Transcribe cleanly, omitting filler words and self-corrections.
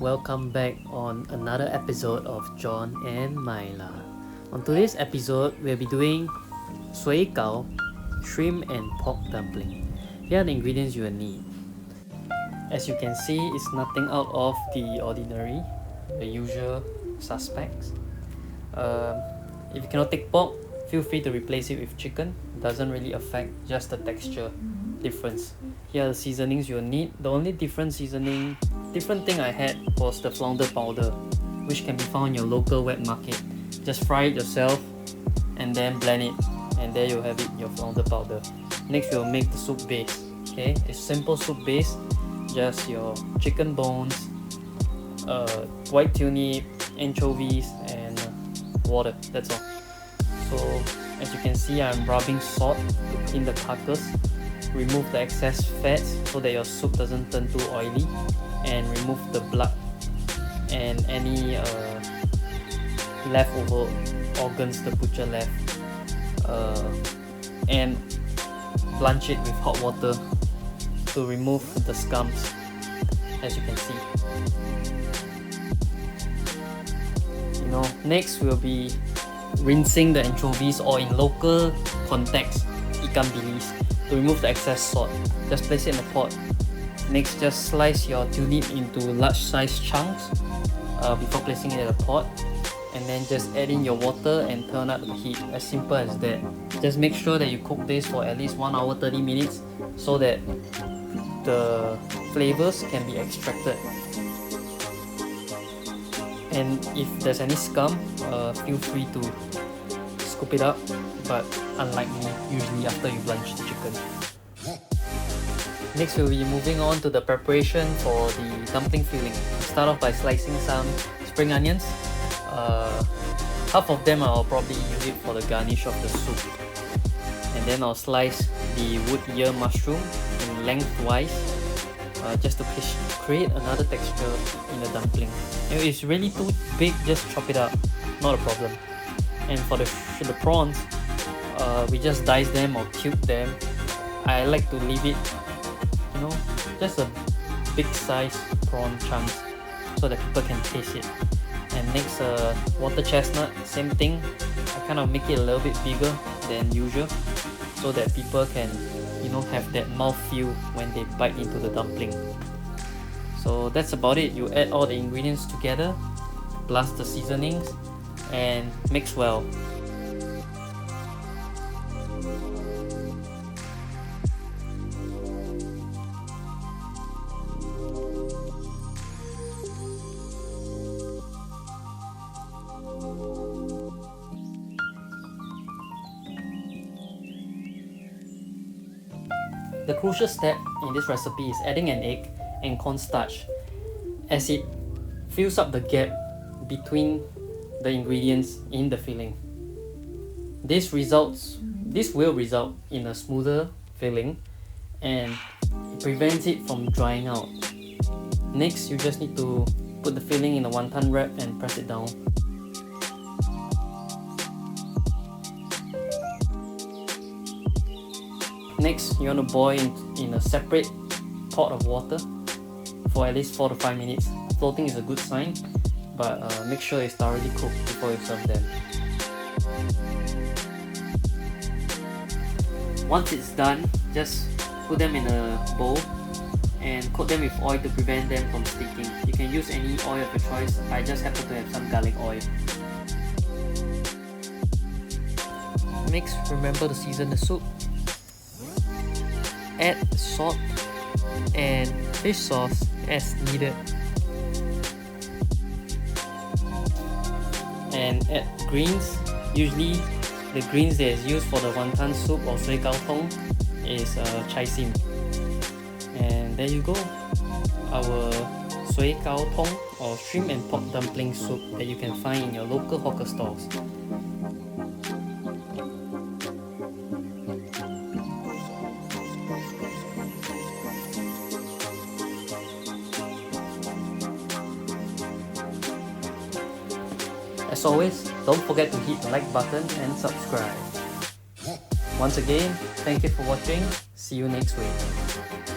welcome back on another episode of Jon and Maila. On today's episode, we'll be doing Soy Sauce, shrimp and pork dumpling. Here are the ingredients you will need. As you can see, it's nothing out of the ordinary, the usual suspects. If you cannot take pork, feel free to replace it with chicken. It doesn't really affect, just the texture difference. Here are the seasonings you'll need. The only different thing I had was the flounder powder, which can be found in your local wet market. Just fry it yourself and then blend it, and there you have it, your flounder powder. Next we'll make the soup base. Okay, it's simple soup base, just your chicken bones, white turnip, anchovies and water, that's all. So as you can see, I'm rubbing salt to clean the carcass, remove the excess fats so that your soup doesn't turn too oily, and remove the blood and any leftover organs the butcher left, and blanch it with hot water to remove the scums, as you can see. Next we'll be rinsing the anchovies, or in local context, ikan bilis, to remove the excess salt. Just place it in a pot. Next, just slice your turnip into large size chunks before placing it in a pot, and then just add in your water and turn up the heat. As simple as that. Just make sure that you cook this for at least 1 hour 30 minutes so that the flavors can be extracted. And if there's any scum, feel free to scoop it up, but unlike me, usually after you blanch the chicken. Next we'll be moving on to the preparation for the dumpling filling. Start off by slicing some spring onions. Half of them I'll probably use it for the garnish of the soup. And then I'll slice the wood ear mushroom in lengthwise, just to create another texture in the dumpling. If it's really too big, just chop it up, not a problem. And for the prawns, we just dice them or cube them. I like to leave it, just a big size prawn chunks so that people can taste it. And next, water chestnut, same thing. I kind of make it a little bit bigger than usual so that people can have that mouthfeel when they bite into the dumpling. So that's about it. You add all the ingredients together plus the seasonings and mix well. The crucial step in this recipe is adding an egg and cornstarch, as it fills up the gap between the ingredients in the filling. This will result in a smoother filling, and it prevents it from drying out. Next, you just need to put the filling in a wonton wrap and press it down. Next, you want to boil in a separate pot of water for at least 4 to 5 minutes. Floating is a good sign, but make sure it's thoroughly cooked before you serve them. Once it's done, just put them in a bowl and coat them with oil to prevent them from sticking. You can use any oil of your choice. I just happen to have some garlic oil. Next, remember to season the soup. Add salt and fish sauce as needed, and add greens. Usually the greens that is used for the wonton soup or soy sauce is chai sim. And there you go, our soy sauce or shrimp and pork dumpling soup that you can find in your local hawker stores. As always, don't forget to hit the like button and subscribe. Once again, thank you for watching. See you next week.